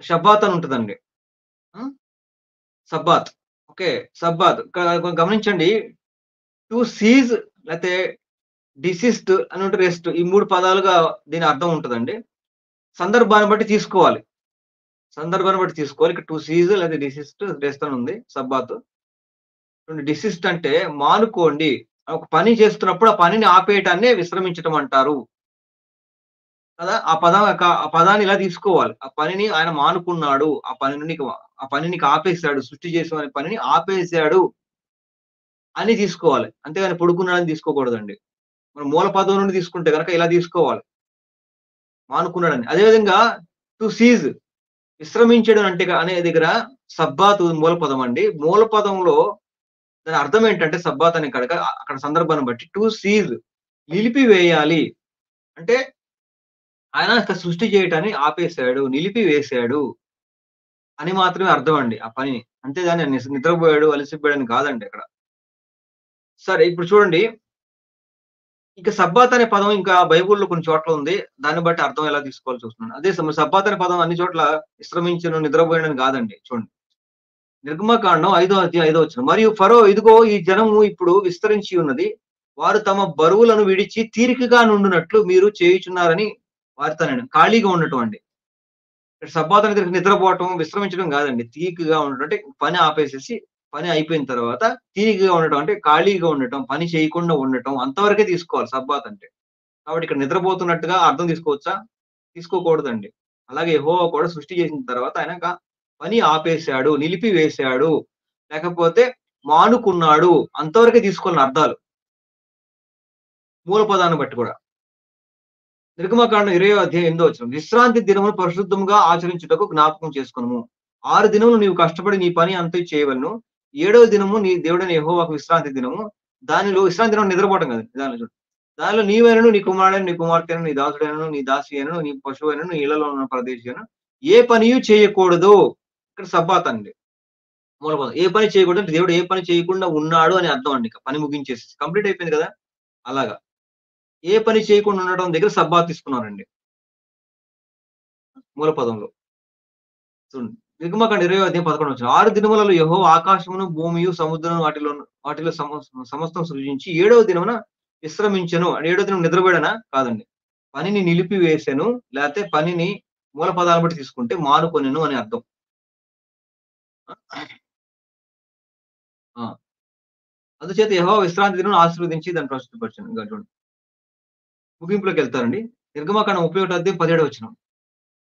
షబ్బాత్ అని ఉంటదండి. ఆ! సబ్బాత్. ఓకే. సబ్బాత్. గమనించండి, టు సీజ్ లేతే డిసిస్ట్ అని ఉంటే రెస్ట్. ఈ 3 పదాలుగా దీని అర్థం ఉంటదండి. సందర్భాన్ని బట్టి తీసుకోవాలి. సందర్భాన్ని బట్టి తీసుకోవాలి. ఇక్కడ టు సీజ్ లేదా డిసిస్ట్, రెస్ట్ అని ఉంది. సబ్బాత్. డిసిస్ట్ అంటే మానుకోండి. ఒక పని చేస్తున్నప్పుడు ఆ పనిని ఆపేయటాన్నే విశ్రమించటం అంటారు. కదా! ఆ పదాన్ని ఇలా తీసుకోవాలి. ఆ పనిని ఆయన మానుకున్నాడు. ఆ పనిని నీకు ఆపేసాడు. సృష్టి చేసిన పనిని ఆపేసాడు అని తీసుకోవాలి. అంతేగాని పడుకున్నాడని తీసుకోకూడదండి. మనం మూల పదం నుండి తీసుకుంటే గనక ఇలా తీసుకోవాలి. మానుకున్నాడని. అదే విధంగా టు సీజ్ విశ్రమించడం అంటే అనే దగ్గర సబ్బాతు మూల పదం అండి. మూల పదంలో దాని అర్థం ఏంటంటే సబ్బాత్ అనే కాడక అక్కడ సందర్భాన్ని బట్టి టు సీజ్ నిలిపివేయాలి. అంటే ఆయన సృష్టి చేయటాన్ని ఆపేసాడు, నిలిపివేశాడు అని మాత్రమే అర్థం అండి ఆ పనిని. అంతేగాని నిద్రపోయాడు, అలసిపోయాడని కాదండి అక్కడ. సరే, ఇప్పుడు చూడండి, ఇక సబ్బాత్ అనే పదం ఇంకా బైబిల్‌లో కొన్ని చోట్ల ఉంది. దాన్ని బట్టి అర్థం ఎలా తీసుకోవాలో చూస్తున్నాను. అదే సబ్బాత్ అనే పదం అన్ని చోట్ల విశ్రమించను, నిద్రపోయాడని కాదండి. చూడండి, నిర్గమకాండం 5వ అధ్యాయం 5వ వచనం. మరియు ఫరో, ఇదిగో ఈ జనము ఇప్పుడు విస్తరించి ఉన్నది. వారు తమ బరువులను విడిచి తీరికగా నుండునట్లు మీరు చేయుచున్నారని వారితోనండి. ఖాళీగా ఉండటం అండి. ఇక్కడ సబ్బాత్ అనేది నిద్రపోవటం, విశ్రమించడం కాదండి. తీరికగా ఉండటం అంటే పని ఆపేసేసి పని అయిపోయిన తర్వాత తీరికగా ఉండటం అంటే ఖాళీగా ఉండటం, పని చేయకుండా ఉండటం అంతవరకే తీసుకోవాలి సబ్బాత్ అంటే. కాబట్టి ఇక్కడ నిద్రపోతున్నట్టుగా అర్థం తీసుకోవచ్చా? తీసుకోకూడదండి. అలాగే యెహోవా కూడా సృష్టి చేసిన తర్వాత ఆయన పని ఆపేశాడు, నిలిపివేశాడు, లేకపోతే మానుకున్నాడు అంతవరకే తీసుకోవాలని అర్థాలు. మూల పదాన్ని బట్టి కూడా. నిర్గమకాండం 20వ అధ్యాయం 8వ వచనం. విశ్రాంతి దినమును పరిశుద్ధంగా ఆచరించుటకు జ్ఞాపకం చేసుకొనుము. 6 దినములు నీవు కష్టపడి నీ పని అంతా చేయవలెను. 7వ దినము నీ దేవుడైన యెహోవాకు విశ్రాంతి దినము. దానిలో విశ్రాంతి దినం నిద్రపోవటం కాదు. దానిలో చూడు. దానిలో నీవైనను, నీ కుమారుడైన, నీ కుమార్తెను, నీ దాసుడైనను, నీ దాసి అయినను, నీ పశువైనను, నీ ఇళ్లలో ఉన్న ప్రదేశి అయినను ఏ పనియు చేయకూడదు. ఇక్కడ సబ్బాత్ అండి. మూలపదం. ఏ పని చేయకూడదు అంటే దేవుడు ఏ పని చేయకుండా ఉన్నాడు అని అర్థం అండి. పని ముగించేసి కంప్లీట్ అయిపోయింది కదా! అలాగా. ఏ పని చేయకుండా ఉండడం దగ్గర సబ్బాత్ తీసుకున్నారండి మూల పదంలో. చూడండి, నిర్గమకాండం 20వ అధ్యాయం 11వ వచనం. 6 దినములలో యెహోవా ఆకాశమును, భూమియు, సముద్రమును వాటిలో సమస్తం సృజించి 7వ దినమున విశ్రమించెను. 7వ దినం నిద్రపోయాడనా? కాదండి. పనిని నిలిపివేసెను, లేకపోతే పనిని మూల పదాలను బట్టి తీసుకుంటే మానుకొనెను అని అర్థం. ఆ! అందుచేత యెహోవా విశ్రాంతి దినం ఆశీర్వదించి దాన్ని ప్రస్తుతపరిచాను. ఇంకా చూడండి, ముగింపులోకి వెళ్తారండి. నిర్గమకాండం 31వ అధ్యాయం 17వ వచనం.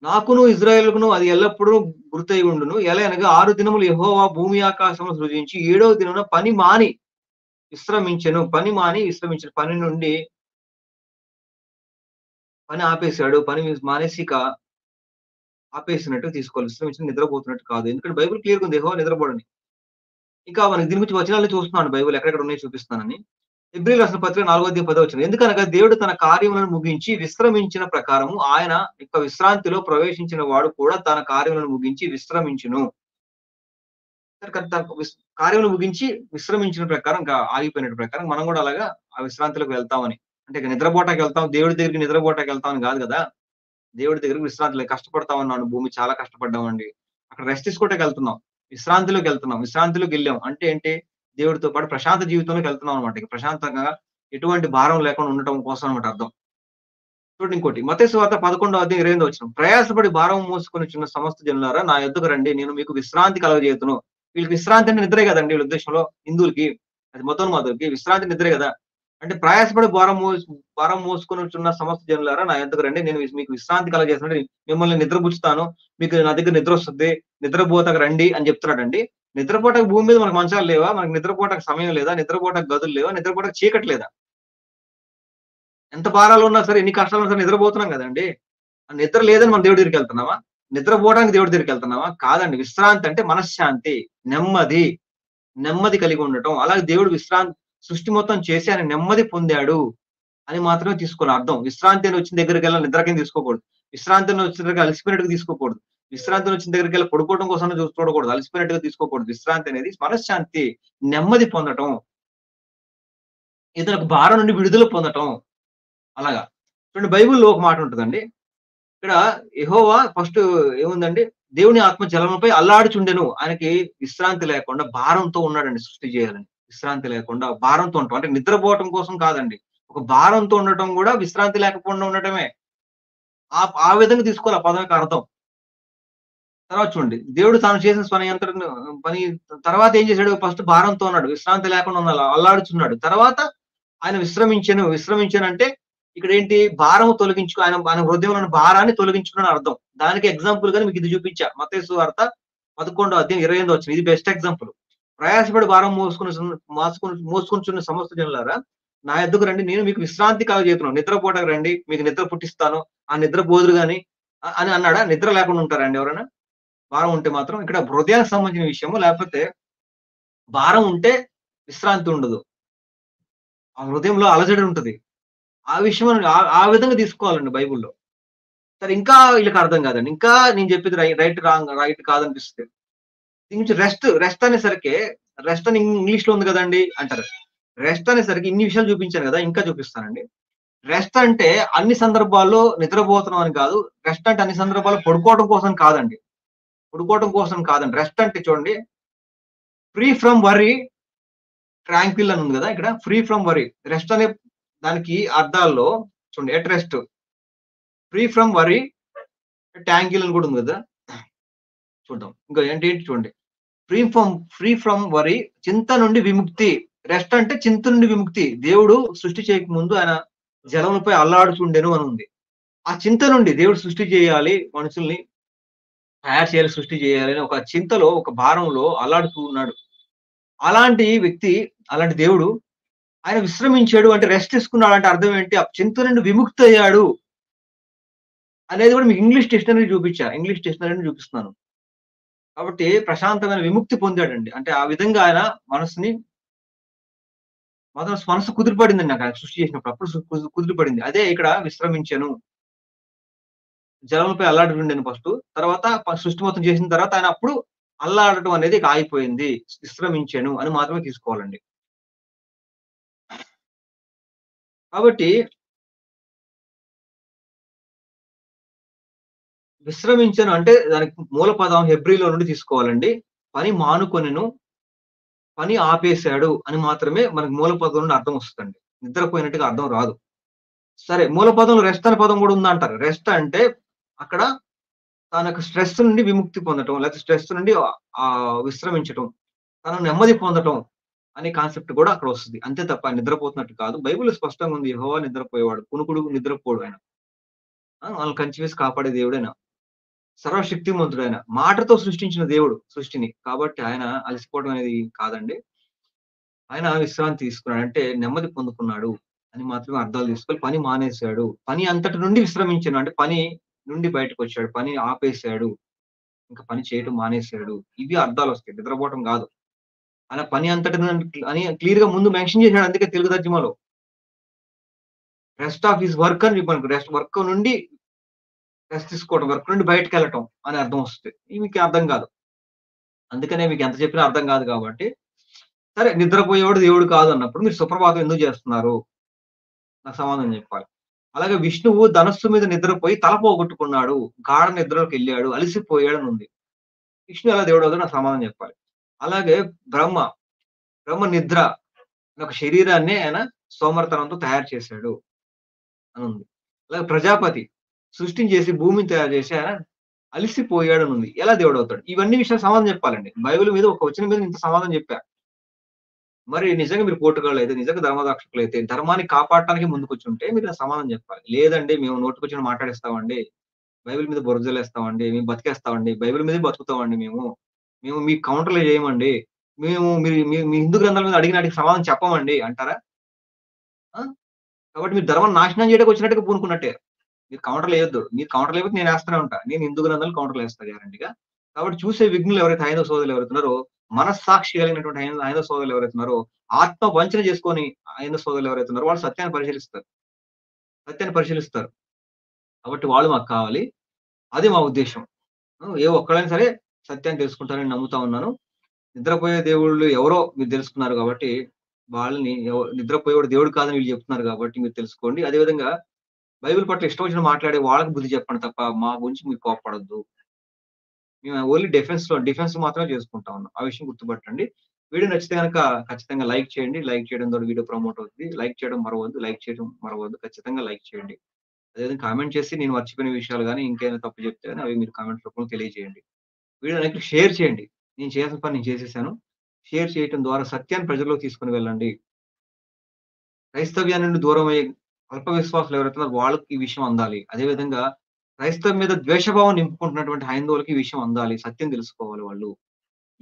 నాకును ఇశ్రాయేలుకును అది ఎల్లప్పుడూ గుర్తై ఉండును. ఎలా అనగా 6 దినములు యెహోవా భూమి ఆకాశమును సృజించి 7వ దినమున పని మాని విశ్రమించెను. పని నుండి పని ఆపేసాడు. పని మానేసి ఇక ఆపేసినట్టు తీసుకోవాలి. విశ్రమించి నిద్రపోతున్నట్టు కాదు. ఎందుకంటే బైబిల్ క్లియర్‌గా ఉంది యెహోవా నిద్రపోడని. ఇంకా మనకి దీని గురించి వచనాలు చూస్తున్నాను బైబిల్ ఎక్కడెక్కడ ఉన్నాయో చూపిస్తానని. హెబ్రీయులు రాసిన పత్రిక 4వ అధ్యాయం 10వ వచనం. ఎందుకనగా దేవుడు తన కార్యములను ముగించి విశ్రమించిన ప్రకారము ఆయన యొక్క విశ్రాంతిలో ప్రవేశించిన వాడు కూడా తన కార్యములను ముగించి విశ్రమించును. కార్యములు ముగించి విశ్రమించిన ప్రకారం ఇంకా ఆగిపోయినట్టు ప్రకారం మనం కూడా అలాగా ఆ విశ్రాంతిలోకి వెళ్తామని. అంటే ఇక నిద్రపోవటానికి వెళ్తాం, దేవుడి దగ్గరికి నిద్రపోవటానికి వెళ్తామని కాదు కదా! దేవుడి దగ్గరికి విశ్రాంతిలో కష్టపడతామన్నాను. భూమి చాలా కష్టపడ్డామండి. అక్కడ రెస్ట్ తీసుకోవటానికి వెళ్తున్నాం. విశ్రాంతిలోకి వెళ్తున్నాం. విశ్రాంతిలోకి వెళ్ళాం. అంటే ఏంటి? దేవుడితో పాటు ప్రశాంత జీవితంలోకి వెళ్తున్నాం అనమాట. ఇక ప్రశాంతంగా ఎటువంటి భారం లేకుండా ఉండటం కోసం అనమాట అర్థం. చూడండి ఇంకోటి, మత్తయి సువార్త 11వ అధ్యాయం 28వ వచనం. ప్రయాసపడి భారం మోసుకొనుచున్న సమస్త జనులారా నా యొద్దకు రండి, నేను మీకు విశ్రాంతి కలుగజేయుదును. వీళ్ళకి విశ్రాంతి అంటే నిద్రే కదండి వీళ్ళ ఉద్దేశంలో. హిందువులకి, అది మతోన్మాదులకి విశ్రాంతి నిద్రే కదా! అంటే ప్రయాసపడి భారం మోసుకొనుచున్న సమస్త జనులారా నా యొద్దకు రండి, నేను మీకు విశ్రాంతి కలుగజేస్తాను. మిమ్మల్ని నిద్రపుచ్చుతాను, మీకు నా దగ్గర నిద్ర వస్తుంది, నిద్రపోతకు రండి అని చెప్తున్నాడండి. నిద్రపోవటానికి భూమి మీద మనకు మంచాలు లేవా? మనకు నిద్రపోవటానికి సమయం లేదా? నిద్రపోవటానికి గదులు లేవా? నిద్రపోవటానికి చీకటి లేదా? ఎంత భారాలు ఉన్నా సరే, ఎన్ని కష్టాలు ఉన్నా సరే నిద్రపోతున్నాం కదండి. నిద్ర లేదని మనం దేవుడి దగ్గరికి వెళ్తున్నామా? నిద్రపోవడానికి దేవుడి దగ్గరికి వెళ్తున్నామా? కాదండి. విశ్రాంతి అంటే మనశ్శాంతి, నెమ్మది కలిగి ఉండటం. అలాగే దేవుడు సృష్టి మొత్తం చేసి ఆయన నెమ్మది పొందాడు. అని మాత్రమే తీసుకోవాలి అర్థం. విశ్రాంతి అని వచ్చిన దగ్గరికి వెళ్ళి నిద్ర కింద తీసుకోకూడదు. విశ్రాంతి అని వచ్చిన దగ్గర అలసిపోయినట్టుగా తీసుకోకూడదు. విశ్రాంతి అని వచ్చిన దగ్గరికి వెళ్ళి పడుకోవడం కోసం చూడకూడదు. అలసిపోయినట్టుగా తీసుకోకూడదు. విశ్రాంతి అనేది మనశ్శాంతి, నెమ్మది పొందటం, ఇతరులకు భారం నుండి విడుదల పొందటం. అలాగా చూడండి, బైబిల్‌లో ఒక మాట ఉంటదండి. ఇక్కడ యెహోవా ఫస్ట్ ఏముందండి, దేవుని ఆత్మ జలములపై అల్లాడుచుండెను. ఆయనకి విశ్రాంతి లేకుండా భారంతో ఉన్నాడండి సృష్టి చేయాలని. విశ్రాంతి లేకుండా భారంతో ఉండటం అంటే నిద్రపోవటం కోసం కాదండి. ఒక భారంతో ఉండటం కూడా విశ్రాంతి లేకపోకుండా ఉండటమే. ఆ విధంగా తీసుకోవాలి ఆ పదం యొక్క అర్థం. తర్వాత చూడండి, దేవుడు తాను చేసిన పని తర్వాత ఏం చేశాడు? ఫస్ట్ భారంతో ఉన్నాడు. విశ్రాంతి లేకుండా ఉన్నాడు. అల్లాడుచున్నాడు. తర్వాత ఆయన విశ్రమించానంటే ఇక్కడ ఏంటి? భారం ఆయన హృదయంలోని భారాన్ని తొలగించుకుని అర్థం. దానికి ఎగ్జాంపుల్ గాని మీకు ఇది చూపించా. మత్తయి సువార్త 11వ అధ్యాయం 28వ వచనం. ఇది బెస్ట్ ఎగ్జాంపుల్. ప్రయాసపడి భారం మోసుకొనుచున్న సమస్త జనులారా నా యొద్దకు రండి, నేను మీకు విశ్రాంతి కలుగజేస్తున్నాను. నిద్రపోవడానికి రండి, మీకు నిద్ర పుట్టిస్తాను. ఆ నిద్ర పోదురు గాని అని అన్నాడా? నిద్ర లేకుండా ఉంటారండి ఎవరైనా? భారం ఉంటే మాత్రం. ఇక్కడ హృదయానికి సంబంధించిన విషయము. లేకపోతే భారం ఉంటే విశ్రాంతి ఉండదు. ఆ హృదయంలో అలజడి ఉంటది. ఆ విషయం ఆ విధంగా తీసుకోవాలండి బైబిల్‌లో. సరే, ఇంకా వీళ్ళకి అర్థం కాదండి. ఇంకా నేను చెప్పేది రైట్ కాదనిపిస్తుంది. దీని రెస్ట్ అనేసరికి రెస్ట్ అని ఇంగ్లీష్‌లో ఉంది కదండీ అంటారు. రెస్ట్ అనేసరికి ఇన్ని విషయాలు చూపించాను కదా, ఇంకా చూపిస్తానండి. రెస్ట్ అంటే అన్ని సందర్భాల్లో నిద్రపోతున్నాం అని కాదు. రెస్ట్ అంటే అన్ని సందర్భాల్లో పడుకోవడం కోసం కాదండి. రెస్ట్ అంటే చూడండి, ఫ్రీ ఫ్రమ్ వరీ, ట్రాంక్విల్ అని ఉంది కదా ఇక్కడ. ఫ్రీ ఫ్రమ్ వరీ, రెస్ట్ అనే దానికి అర్థాల్లో చూడండి, at rest, free from worry, tangle అని కూడా ఉంది కదా. చూద్దాం ఇంకా ఏంటి చూడండి. ఫ్రీ ఫ్రమ్ వరీ, చింత నుండి విముక్తి. రెస్ట్ అంటే చింత నుండి విముక్తి. దేవుడు సృష్టి చేయక ముందు ఆయన జలములపై అల్లాడుచుండెను అని ఉంది. ఆ చింత నుండి దేవుడు సృష్టి చేయాలి, మనుషుల్ని తయారు చేయాలి, సృష్టి చేయాలి అని ఒక చింతలో, ఒక భారంలో అల్లాడుతూ ఉన్నాడు. అలాంటి వ్యక్తి, అలాంటి దేవుడు ఆయన విశ్రమించాడు అంటే, రెస్ట్ తీసుకున్నాడు అంటే అర్థం ఏంటి? ఆ చింత నుండి విముక్తి అయ్యాడు అనేది కూడా మీకు ఇంగ్లీష్ డిక్షనరీ చూపిస్తున్నాను. కాబట్టి ప్రశాంతమైన విముక్తి పొందాడండి. అంటే ఆ విధంగా ఆయన మనసు కుదిరిపడిందండి నాకు ఆయన సృష్టి చేసినప్పుడు. అప్పుడు కుదిరిపడింది. అదే ఇక్కడ విశ్రమించాను, జలములపై అల్లాడుతుండేను ఫస్ట్. తర్వాత సృష్టి మొత్తం చేసిన తర్వాత ఆయన అప్పుడు అల్లాడటం అనేది ఆగిపోయింది. విశ్రమించాను అని మాత్రమే తీసుకోవాలండి. కాబట్టి విశ్రమించాను అంటే దానికి మూల పదం హెబ్రీలో నుండి తీసుకోవాలండి. పని మానుకొనెను, పని ఆపేశాడు అని మాత్రమే మనకు మూల పదం నుండి అర్థం వస్తుందండి. నిద్రపోయినట్టుగా అర్థం రాదు. సరే, మూల పదంలో రెస్ట్ అనే పదం కూడా ఉందంటారు. రెస్ట్ అంటే అక్కడ తన యొక్క స్ట్రెస్ నుండి విముక్తి పొందటం, లేకపోతే స్ట్రెస్ నుండి విశ్రమించటం, తను నెమ్మది పొందటం అనే కాన్సెప్ట్ కూడా అక్కడ వస్తుంది. అంతే తప్ప నిద్రపోతున్నట్టు కాదు. బైబిల్ స్పష్టంగా ఉంది, యెహోవా నిద్రపోయేవాడు, కునుకుడు నిద్రపోడు ఆయన. వాళ్ళని కంచి వేసి కాపాడే దేవుడైన, సర్వశక్తిమంతుడైన, మాటతో సృష్టించిన దేవుడు సృష్టిని. కాబట్టి ఆయన అలసిపోవడం అనేది కాదండి. ఆయన విశ్రాంతి తీసుకున్నాడు అంటే నెమ్మది పొందుకున్నాడు అని మాత్రమే అర్థాలు తీసుకోవాలి. పని మానేశాడు, పని అంతటి నుండి విశ్రమించాను అంటే పని నుండి బయటకు వచ్చాడు, పని ఆపేశాడు, ఇంకా పని చేయటం మానేశాడు. ఇవి అర్థాలు వస్తాయి, నిద్రపోవటం కాదు. ఆయన పని అంతటి అని క్లియర్ గా ముందు మెన్షన్ చేశాడు. అందుకే తెలుగు తర్జుమాలో రెస్ట్ ఆఫ్ హిస్ వర్క్ అని చెప్పాను. వర్క్ నుండి రెస్ట్ తీసుకోవడం, వర్క్ నుండి బయటకు వెళ్ళటం అని అర్థం వస్తుంది. మీకు అర్థం కాదు, అందుకనే మీకు ఎంత చెప్పినా అర్థం కాదు. కాబట్టి సరే, నిద్రపోయేవాడు దేవుడు కాదు అన్నప్పుడు మీరు సుప్రభాతం ఎందుకు చేస్తున్నారు? నాకు సమాధానం చెప్పాలి. అలాగే విష్ణువు ధనస్సు మీద నిద్రపోయి తల పోగొట్టుకున్నాడు, గాఢ నిద్రలోకి వెళ్ళాడు, అలసిపోయాడు అని ఉంది. విష్ణు ఎలా దేవుడు అవుతాడో నాకు సమాధానం చెప్పాలి. అలాగే బ్రహ్మ నిద్ర ఒక శరీరాన్ని ఆయన సోమరతనంతో తయారు చేశాడు అని ఉంది. అలాగే ప్రజాపతి సృష్టించేసి భూమిని తయారు చేసి ఆయన అలిసిపోయాడు అని ఉంది. ఎలా దేవుడు అవుతాడు? ఇవన్నీ విషయాలు సమాధానం చెప్పాలండి. బైబిల్ మీద ఒక వచనం మీద ఇంత సమాధానం చెప్పా. మరి నిజంగా మీరు పోటుగాళ్ళు అయితే, నిజంగా ధర్మరక్షకులు అయితే, ధర్మాన్ని కాపాడటానికి ముందుకొచ్చుంటే మీరు సమాధానం చెప్పాలి. లేదండి మేము నోటికొచ్చిన మాట్లాడేస్తామండి, బైబిల్ మీద బురదలేస్తామండి, మేము బతికేస్తామండి, బైబిల్ మీదే బతుకుతామండి, మేము మీకు కౌంటర్లు చేయమండి, మేము మీ హిందూ గ్రంథాల మీద అడిగినాటికి సమాధానం చెప్పమండి అంటారా? కాబట్టి మీరు ధర్మం నాశనం చేయడానికి వచ్చినట్టుగా పూనుకున్నట్టే. మీరు కౌంటర్లు వేయొద్దు. మీరు కౌంటర్లు వేయకపోతే నేను వేస్తూనే ఉంటా. నేను హిందూ గ్రంథాలు కౌంటర్లు వేస్తా గ్యారంటీగా. కాబట్టి చూసే విఘ్నులు ఎవరైతే హైందవ సోదరులు ఎవరైతున్నారో, మనస్సాక్షి కలిగినటువంటి హైందవ సోదరులు ఎవరైతున్నారో, ఆత్మ వంచన చేసుకొని హైందవ సోదరులు ఎవరైతున్నారో వాళ్ళు సత్యాన్ని పరిశీలిస్తారు. సత్యాన్ని పరిశీలిస్తారు. కాబట్టి వాళ్ళు మాకు కావాలి. అది మా ఉద్దేశ్యం. ఏ ఒక్కళ్ళైనా సరే సత్యాన్ని తెలుసుకుంటారని నమ్ముతా ఉన్నాను. నిద్రపోయే దేవుళ్ళు ఎవరో మీరు తెలుసుకున్నారు కాబట్టి, వాళ్ళని నిద్రపోయేవాడు దేవుడు కాదని వీళ్ళు చెప్తున్నారు కాబట్టి మీరు తెలుసుకోండి. అదే విధంగా బైబిల్ పట్ల ఇష్టం వచ్చినట్టు మాట్లాడే వాళ్ళకి బుద్ధి చెప్పండి తప్ప, మా గురించి మీరు కోప్పడొద్దు. మేము ఓన్లీ డిఫెన్స్ మాత్రమే చేసుకుంటా ఉన్నాం. ఆ విషయం గుర్తుపట్టండి. వీడియో నచ్చితే గనక ఖచ్చితంగా లైక్ చేయండి. లైక్ చేయడం ద్వారా వీడియో ప్రమోట్ అవుద్ది. లైక్ చేయడం మరవద్దు. ఖచ్చితంగా లైక్ చేయండి. అదేవిధంగా కామెంట్ చేసి నేను మర్చిపోయిన విషయాలు గాని, ఇంకేమైనా తప్పు చెప్తే గాని అవి మీరు కామెంట్ రూపంలో తెలియజేయండి. వీడియో నచ్చితే షేర్ చేయండి. నేను చేయాల్సిన పని నేను చేసేసాను. షేర్ చేయటం ద్వారా సత్యాన్ని ప్రజల్లోకి తీసుకొని వెళ్ళండి. క్రైస్తవ్యాన్ని నుండి దూరమయ్యే అల్ప విశ్వాసులు ఎవరైతే ఉన్నారో వాళ్ళకి ఈ విషయం అందాలి. అదే విధంగా క్రైస్తవం మీద ద్వేషభావం నింపుకుంటున్నటువంటి హైందవులకి ఈ విషయం అందాలి. సత్యం తెలుసుకోవాలి వాళ్ళు.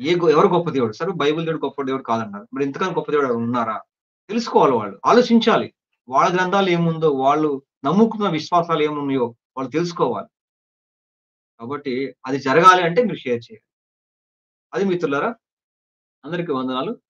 ఎవరు గొప్ప దేవుడు? సరే బైబిల్ దేవుడు గొప్ప దేవుడు కాదన్నారు. మరి ఇంతకన్నా గొప్ప దేవుడు ఎవరైనా ఉన్నారా? తెలుసుకోవాలి వాళ్ళు. ఆలోచించాలి. వాళ్ళ గ్రంథాలు ఏముందో, వాళ్ళు నమ్ముకున్న విశ్వాసాలు ఏమున్నాయో వాళ్ళు తెలుసుకోవాలి. కాబట్టి అది జరగాలి అంటే మీరు షేర్ చేయాలి. అది మిత్రులారా, అందరికీ వందనాలు.